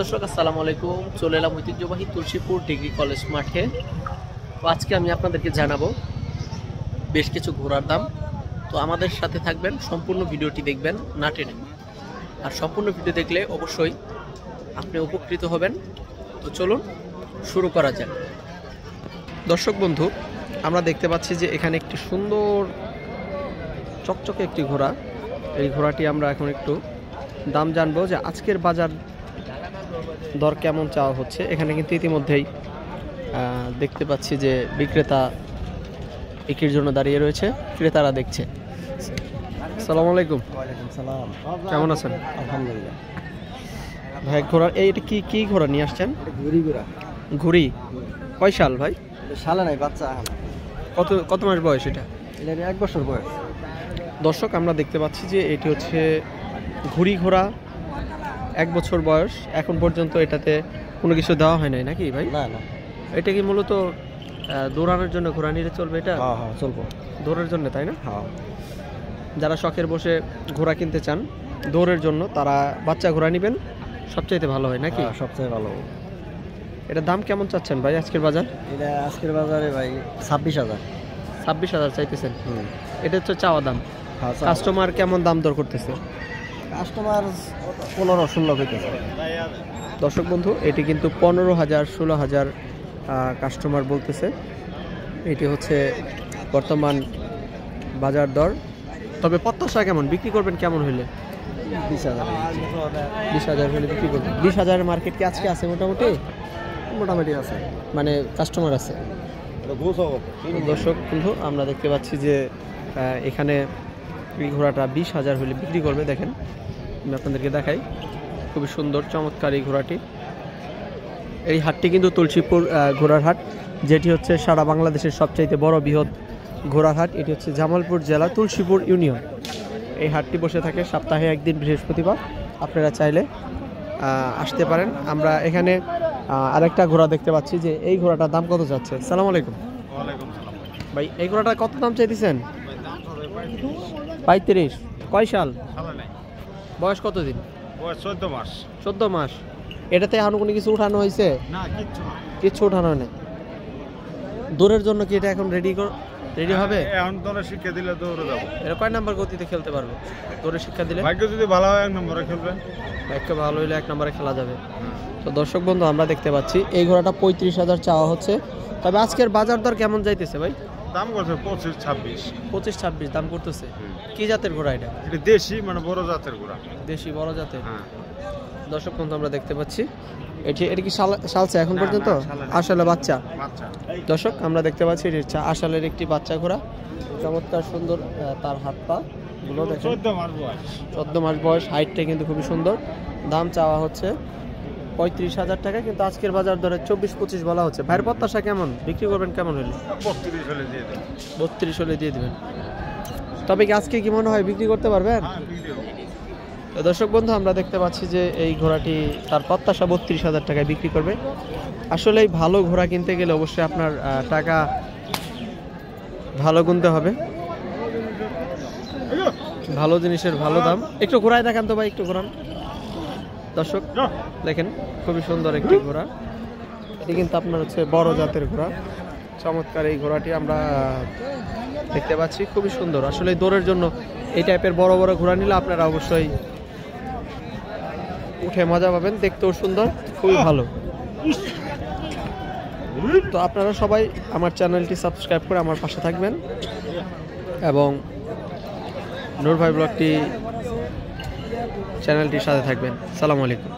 দর্শক আসসালামু আলাইকুম। চলে এলাম ঐতিহ্যবাহী তুলসীপুর ডিগ্রি কলেজ মাঠে। তো আজকে আমি আপনাদেরকে জানাবো বেশ কিছু ঘোড়ার দাম। তো আমাদের সাথে থাকবেন, সম্পূর্ণ ভিডিওটি দেখবেন না টেনে। আর সম্পূর্ণ ভিডিও দেখলে অবশ্যই আপনি উপকৃত হবেন। তো চলুন শুরু করা যাক। দর্শক বন্ধু, আমরা দেখতে পাচ্ছি যে এখানে একটি সুন্দর চকচকে একটি ঘোড়া। এই ঘোড়াটি আমরা এখন একটু দাম জানবো যে আজকের বাজার দর কেমন চাওয়া হচ্ছে। এখানে কিন্তু ইতিমধ্যেই দেখতে পাচ্ছি যে বিক্রেতা বিক্রির জন্য দাঁড়িয়ে রয়েছে, ক্রেতারা দেখছে। আসসালামু আলাইকুম। ওয়ালাইকুম সালাম। কেমন আছেন? আলহামদুলিল্লাহ। ভাই ঘোড়া এটা কি ঘোড়া নিয়ে আসছেন? ঘুরি ঘুরা। ঘুড়ি কয় সাল ভাই? শালা নাই, বাচ্চা এখন। কত মাস বয়স এটা? এটা 1 বছর বয়স। দর্শক আমরা দেখতে পাচ্ছি যে এটি হচ্ছে ঘুড়ি ঘোড়া, 1 বছর বয়স। এখন পর্যন্ত এটাতে কোনো কিছু দেওয়া হয় নাই নাকি ভাই? না না, এটা কি মূলত দৌড়ানোর জন্য ঘোড়া নিয়ে চলবে? এটা হ্যাঁ চলবো। দৌড়ের জন্য, তাই না? হ্যাঁ। যারা শখের বসে ঘোড়া কিনতে চান দৌড়ের জন্য, তারা বাচ্চা ঘোড়া নেবেন, সবচাইতে ভালো হয় নাকি? সবচেয়ে ভালো। এটার দাম কেমন চাচ্ছেন ভাই আজকের বাজার? এটা আজকের বাজারে ভাই 26,000। 26,000 চাইতেছেন? এটা হচ্ছে চাওয়া দাম। হ্যাঁ, কাস্টমার কেমন দাম দর করতেছে? কাস্টমার 15-16 হইতেছে। দর্শক বন্ধু, এটি কিন্তু 15,000 16,000 কাস্টমার বলতেছে। এটি হচ্ছে বর্তমান বাজার দর। তবে প্রত্যাশা কেমন, বিক্রি করবেন কেমন হইলে? 20,000। 20,000 হলে বিক্রি করবেন। 20,000 মার্কেট কি আজকে আছে? মোটামুটি আছে, মানে কাস্টমার আছে। দর্শক বন্ধু, আমরা দেখতে পাচ্ছি যে এখানে এই ঘোড়াটা 20,000 হলে বিক্রি করবে। দেখেন, আমি আপনাদেরকে দেখাই, খুবই সুন্দর চমৎকার এই ঘোড়াটি। এই হাটটি কিন্তু তুলসীপুর ঘোড়ার হাট, যেটি হচ্ছে সারা বাংলাদেশের সবচাইতে বড় বৃহৎ ঘোড়ার হাট। এটি হচ্ছে জামালপুর জেলা, তুলসীপুর ইউনিয়ন। এই হাটটি বসে থাকে সপ্তাহে একদিন, বৃহস্পতিবার। আপনারা চাইলে আসতে পারেন। আমরা এখানে আরেকটা ঘোড়া দেখতে পাচ্ছি যে এই ঘোড়াটার দাম কত যাচ্ছে? আসসালামু আলাইকুম। ভাই এই ঘোড়াটা কত দাম চাইতেছেন? 35। কয় সাল? বয়স কত দিন? 14 মাস। 14 মাস। এটাতে আনুগুনি কিছু উঠানো হয়েছে? না, কিচ্ছু উঠানো হয় না। দৌড়ের জন্য কি এটা এখন রেডি হবে? এখন তোরা শিক্ষা দিলে দৌড়ে যাবো। এটা কয় নাম্বার গতিতে খেলতে পারবে দৌড়ে শিক্ষা দিলে? ভাগ্য যদি ভালো হয় 1 নম্বরে খেলবে। ভাগ্য ভালো হইলে 1 নম্বরে খেলা যাবে। তো দর্শক বন্ধু, আমরা দেখতে পাচ্ছি এই ঘোড়াটা 35,000 চাওয়া হচ্ছে। তবে আজকের বাজার দর কেমন যাইতেছে ভাই? দাম করছে 25-26। 25-26 দাম করতেছে। কি জাতের ঘোড়া এটা? এটা দেশি, মানে বড় জাতের ঘোড়া। দেশি বড় জাতের। হ্যাঁ। দর্শক বন্ধু, আমরা দেখতে পাচ্ছি এটা কি সালছে এখন না, পর্যন্ত? না, সালে না। আসলে বাচ্চা। বাচ্চা। দর্শক আমরা দেখতে পাচ্ছি এটি হচ্ছে আসালের একটি বাচ্চা ঘোড়া। চমৎকার সুন্দর তার হাত পা গুলো দেখেন। 14 মাস বয়স। 14 মাস বয়স। হাইটটা কিন্তু খুবই সুন্দর। দাম চাওয়া হচ্ছে 35,000 টাকা, কিন্তু আজকের বাজার দরে 24-25 বলা হচ্ছে। ভাইয়ের প্রত্যাশা কেমন, বিক্রি করবেন কেমন হলে? 32 হলে দিয়ে দেবে। 32 হলে দিয়ে দেবেন। তবে কি আজকে কি মনে হয় বিক্রি করতে পারবেন? হ্যাঁ, ভিডিও। তো দর্শক বন্ধু, আমরা দেখতে পাচ্ছি যে এই ঘোড়াটি তার প্রত্যাশা 32,000 টাকায় বিক্রি করবে। আসলে এই ভালো ঘোড়া কিনতে গেলে অবশ্যই আপনার টাকা ভালো গুনতে হবে। ভালো জিনিসের ভালো দাম। একটু ঘোড়ায় দেখান তো ভাই, একটু ঘোরান। দর্শক দেখেন, খুবই সুন্দর একটি ঘোড়া। এটি কিন্তু আপনার হচ্ছে বড় জাতের ঘোড়া। চমৎকার এই ঘোড়াটি আমরা দেখতে পাচ্ছি, খুবই সুন্দর। আসলে দৌড়ের জন্য এই টাইপের বড় বড় ঘোড়া নিলে আপনারা অবশ্যই উঠে মজা পাবেন, দেখতেও সুন্দর, খুবই ভালো। তো আপনারা সবাই আমার চ্যানেলটি সাবস্ক্রাইব করে আমার পাশে থাকবেন এবং নূর ভাই ব্লগটি চ্যানেলটির সাথে থাকবেন। আসসালামু আলাইকুম।